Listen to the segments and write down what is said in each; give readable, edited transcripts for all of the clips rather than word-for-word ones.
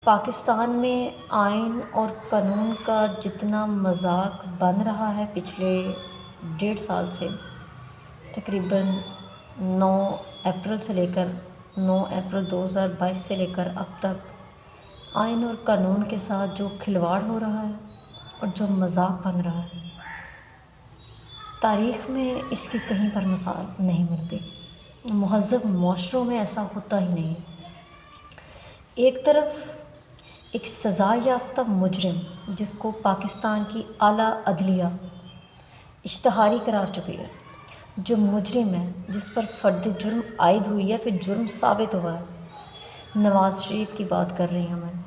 पाकिस्तान में आइन और कानून का जितना मजाक बन रहा है पिछले 1.5 साल से, तकरीबन 9 अप्रैल से लेकर 9 अप्रैल 2022 से लेकर अब तक आइन और कानून के साथ जो खिलवाड़ हो रहा है और जो मजाक बन रहा है, तारीख़ में इसकी कहीं पर मिसाल नहीं मिलती। मुहज़्ज़ब मुआशरों में ऐसा होता ही नहीं। एक तरफ एक सज़ा याफ्ता मुजरिम जिसको पाकिस्तान की आला अदलिया इश्तहारी करार चुकी है, जो मुजरिम है, जिस पर फ़र्द जुर्म आयद हुई है, फिर जुर्म साबित हुआ है, नवाज़ शरीफ की बात कर रही हूँ मैं।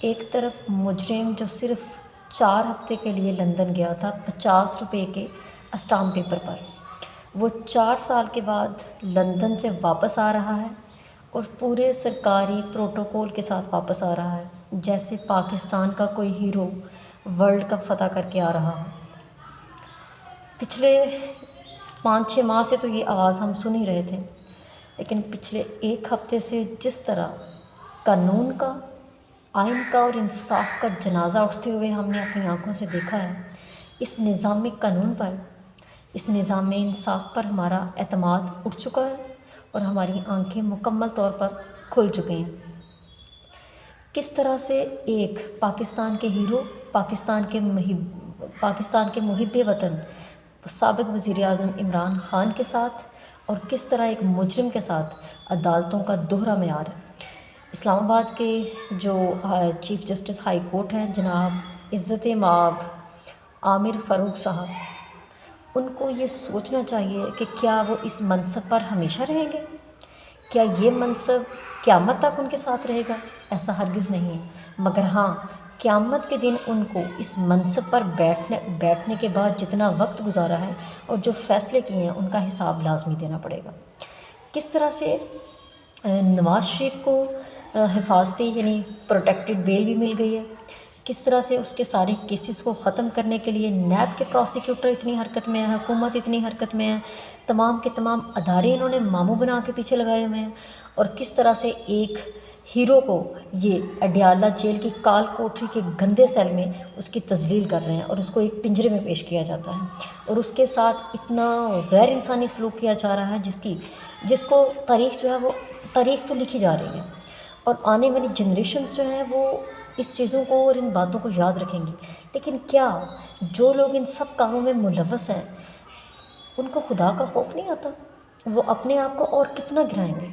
एक तरफ मुजरिम जो सिर्फ़ 4 हफ़्ते के लिए लंदन गया था 50 रुपये के स्टाम्प पेपर पर, वो 4 साल के बाद लंदन से वापस आ रहा है और पूरे सरकारी प्रोटोकॉल के साथ वापस आ रहा है, जैसे पाकिस्तान का कोई हीरो वर्ल्ड कप फ़तह करके आ रहा हो। पिछले 5-6 माह से तो ये आवाज़ हम सुन ही रहे थे, लेकिन पिछले 1 हफ़्ते से जिस तरह कानून का, आइन का और इंसाफ का जनाजा उठते हुए हमने अपनी आँखों से देखा है, इस निज़ाम कानून पर, इस निज़ाम इंसाफ पर हमारा एतमाद उठ चुका है और हमारी आंखें मुकम्मल तौर पर खुल चुकी हैं। किस तरह से एक पाकिस्तान के हीरो, पाकिस्तान के मुहिब्बे वतन साबिक़ वज़ीर-ए-आज़म इमरान ख़ान के साथ, और किस तरह एक मुजरिम के साथ अदालतों का दोहरा मेयार है। इस्लामाबाद के जो चीफ़ जस्टिस हाई कोर्ट हैं, जनाब इज़्ज़त-ए-माब आमिर फ़ारूक साहब, उनको ये सोचना चाहिए कि क्या वो इस मनसब पर हमेशा रहेंगे? क्या ये मनसब क़यामत तक उनके साथ रहेगा? ऐसा हरगिज़ नहीं है, मगर हाँ, क़यामत के दिन उनको इस मनसब पर बैठने के बाद जितना वक्त गुजारा है और जो फ़ैसले किए हैं, उनका हिसाब लाजमी देना पड़ेगा। किस तरह से नवाज़ शरीफ को हिफाजती यानी प्रोटेक्टेड बेल भी मिल गई है, किस तरह से उसके सारे केसेस को ख़त्म करने के लिए नैब के प्रोसिक्यूटर इतनी हरकत में है, हुकूमत इतनी हरकत में है, तमाम के तमाम अदारे इन्होंने मामू बना के पीछे लगाए हुए हैं, और किस तरह से एक हीरो को ये अडयाला जेल की काल कोठरी के गंदे सेल में उसकी तज़लील कर रहे हैं और उसको एक पिंजरे में पेश किया जाता है और उसके साथ इतना गैर इंसानी सलूक किया जा रहा है, जिसको तारीख़ जो है वो तारीख़ तो लिखी जा रही है और आने वाली जनरेशन जो हैं वो इस चीज़ों को और इन बातों को याद रखेंगी। लेकिन क्या जो लोग इन सब कामों में मुलव्वस हैं, उनको खुदा का खौफ नहीं आता? वो अपने आप को और कितना गिराएंगे?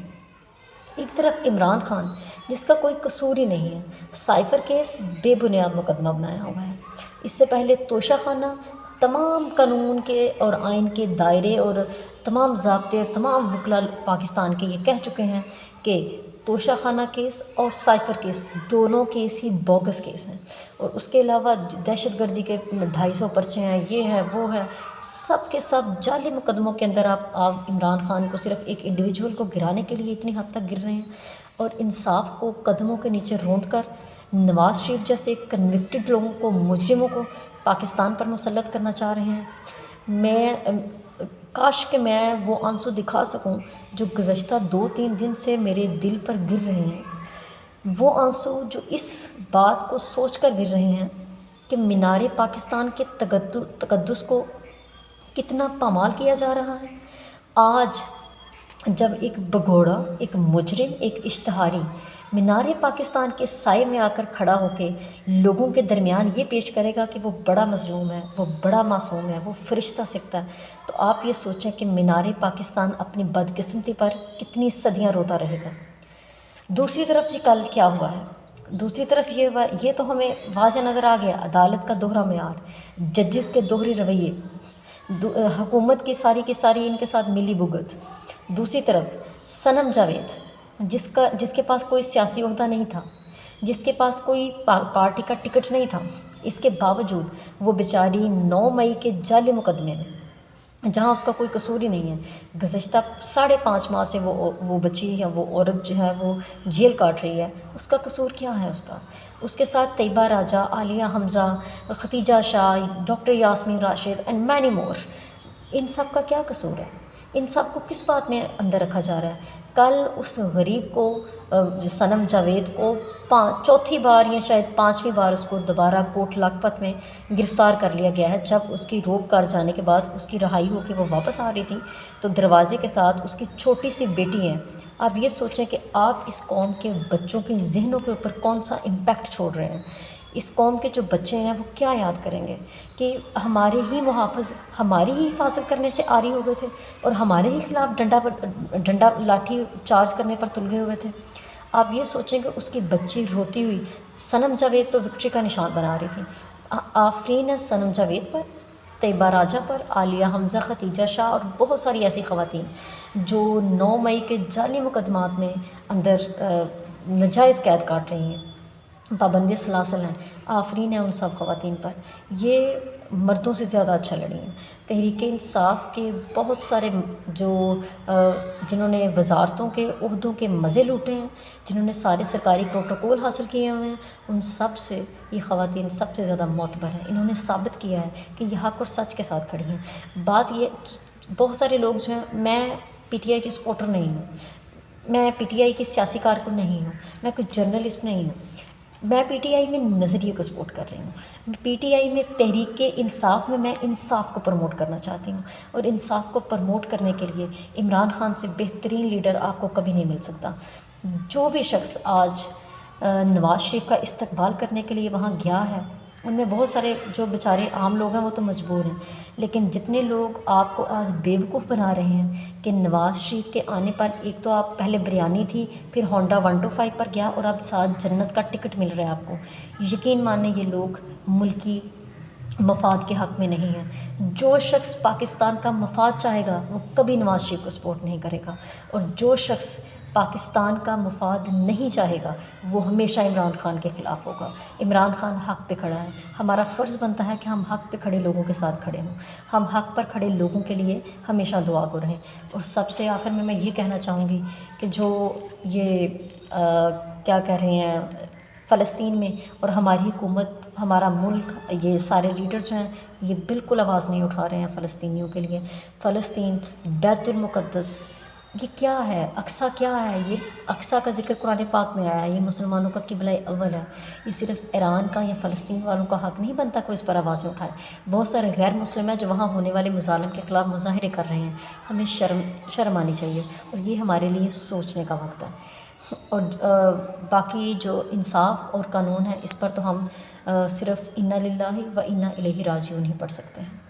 एक तरफ इमरान ख़ान, जिसका कोई कसूर ही नहीं है, साइफ़र केस बेबुनियाद मुकदमा बनाया हुआ है। इससे पहले तोशाखाना तमाम कानून के और आइन के दायरे और तमाम ज़ाब्ते और तमाम वकला पाकिस्तान के ये कह चुके हैं कि तोशाखाना केस और साइफ़र केस दोनों केस ही बोगस केस हैं, और उसके अलावा दहशतगर्दी के 250 पर्चे हैं, ये है वो है, सब के सब जाली मुकदमों के अंदर आप इमरान ख़ान को सिर्फ एक इंडिविजुअल को गिराने के लिए इतनी हद तक गिर रहे हैं और इंसाफ को कदमों के नीचे रौंद कर नवाज़ शरीफ जैसे कन्विक्टेड लोगों को, मुजरिमों को पाकिस्तान पर मुसल्लत करना चाह रहे हैं। काश कि मैं वो आंसू दिखा सकूं जो गुज़श्ता 2-3 दिन से मेरे दिल पर गिर रहे हैं, वो आंसू जो इस बात को सोच कर गिर रहे हैं कि मीनारे पाकिस्तान के तकद्दुस को कितना पामाल किया जा रहा है। आज जब एक भगोड़ा, एक मुजरिम, एक इश्तहारी मीनारे पाकिस्तान के साए में आकर खड़ा होकर लोगों के दरमियान ये पेश करेगा कि वो बड़ा मज़लूम है, वो बड़ा मासूम है, वो फ़रिश्ता सिकता है, तो आप ये सोचें कि मीनारे पाकिस्तान अपनी बदकिस्मती पर कितनी सदियां रोता रहेगा। दूसरी तरफ जी कल क्या हुआ है? दूसरी तरफ ये हुआ, ये तो हमें वाज़ेह नज़र आ गया, अदालत का दोहरा मेयार, जजेस के दोहरे रवैये, हुकूमत की सारी इनके साथ मिली भुगत। दूसरी तरफ सनम जावेद, जिसके पास कोई सियासी ओहदा नहीं था, जिसके पास कोई पार्टी का टिकट नहीं था, इसके बावजूद वो बेचारी 9 मई के जाली मुकदमे में, जहाँ उसका कोई कसूर ही नहीं है, गुज़श्ता 5.5 माह से वो बच्ची या वो औरत जो है वो जेल काट रही है। उसका कसूर क्या है उसके साथ Taiyaba Raja, Aliya Hamza, Khatija Shah, doctor Yasmeen Rashid and many more, इन सब का क्या कसूर है? इन सब को किस बात में अंदर रखा जा रहा है? कल उस गरीब को जो सनम जावेद को चौथी बार या शायद पांचवी बार उसको दोबारा कोट लखपत में गिरफ़्तार कर लिया गया है। जब उसकी रोक कर जाने के बाद उसकी रिहाई होकर वो वापस आ रही थी तो दरवाज़े के साथ उसकी छोटी सी बेटी है। आप ये सोचें कि आप इस कौम के बच्चों के ज़हनों के ऊपर कौन सा इम्पैक्ट छोड़ रहे हैं। इस कौम के जो बच्चे हैं वो क्या याद करेंगे कि हमारे ही मुहाफ़िज़ हमारी ही हिफाजत करने से आरी हो गए थे और हमारे ही ख़िलाफ़ डंडा लाठी चार्ज करने पर तुल गए हुए थे। आप ये सोचें कि उसकी बच्ची रोती हुई, सनम जावेद तो विक्ट्री का निशान बना रही थी। आफरीन है सनम जावेद पर, तैयबा राजा पर, आलिया हमज़ा, खतीजा शाह और बहुत सारी ऐसी ख़वातीन जो 9 मई के जाली मुकदमात में अंदर नाजायज़ कैद काट रही हैं। पाबंदी सलासल हैं। आफरीन है उन सब ख़वातीन पर। ये मर्दों से ज़्यादा अच्छा लड़ी हैं। तहरीक इंसाफ के बहुत सारे जो जिन्होंने वजारतों के ओहदों के मज़े लूटे हैं, जिन्होंने सारे सरकारी प्रोटोकॉल हासिल किए हुए हैं, उन सब से ये ख़वातीन सबसे ज़्यादा मोतबर हैं। इन्होंने साबित किया है कि ये हक़ और सच के साथ खड़ी हैं। बात ये, बहुत सारे लोग जो हैं, मैं PTI की सपोर्टर नहीं हूँ, मैं PTI की सियासी कारकुन नहीं हूँ, मैं कोई जर्नलिस्ट नहीं हूँ, मैं PTI में नज़रिए को सपोर्ट कर रही हूँ। PTI में तहरीक इंसाफ में मैं इंसाफ को प्रमोट करना चाहती हूँ और इंसाफ को प्रमोट करने के लिए इमरान ख़ान से बेहतरीन लीडर आपको कभी नहीं मिल सकता। जो भी शख्स आज नवाज़ शरीफ का इस्तकबाल करने के लिए वहाँ गया है, उनमें बहुत सारे जो बेचारे आम लोग हैं वो तो मजबूर हैं, लेकिन जितने लोग आपको आज बेवकूफ़ बना रहे हैं कि नवाज़ शरीफ के आने पर एक तो आप पहले बिरयानी थी, फिर होंडा 125 पर गया और अब साथ जन्नत का टिकट मिल रहा है आपको। यकीन माने ये लोग मुल्की मफाद के हक़ में नहीं है। जो शख्स पाकिस्तान का मफाद चाहेगा वो कभी नवाज़ शरीफ को सपोर्ट नहीं करेगा, और जो शख्स पाकिस्तान का मफाद नहीं चाहेगा वो हमेशा इमरान ख़ान के ख़िलाफ़ होगा। इमरान ख़ान हक़ पे खड़ा है, हमारा फ़र्ज़ बनता है कि हम हक़ पे खड़े लोगों के साथ खड़े हों, हम हक़ पर खड़े लोगों के लिए हमेशा दुआ गो रहें। और सबसे आखिर में मैं ये कहना चाहूँगी कि जो ये क्या कह रहे हैं फ़लस्तीन में और हमारी हुकूमत, हमारा मुल्क, ये सारे लीडर्स जो हैं ये बिल्कुल आवाज़ नहीं उठा रहे हैं फ़लस्तीनियों के लिए। फ़लस्तीन, बैतुल मुक़द्दस, ये क्या है? अक्सा क्या है? ये अक्सा का ज़िक्र कुरान पाक में आया है, ये मुसलमानों का क़िबला अव्वल है। ये सिर्फ़ ईरान का या फ़लस्तीन वालों का हक़ नहीं बनता कोई इस पर आवाज़ें उठाए। बहुत सारे गैर मुस्लिम हैं जो वहाँ होने वाले मुज़ालिम के ख़िलाफ़ मुज़ाहरे कर रहे हैं। हमें शर्म आनी चाहिए और ये हमारे लिए सोचने का वक्त है। और बाकी जो इंसाफ और कानून है, इस पर तो हम सिर्फ़ इन्ना लिल्लाहि व इन्ना इलैहि राजिऊन ही पढ़ सकते हैं।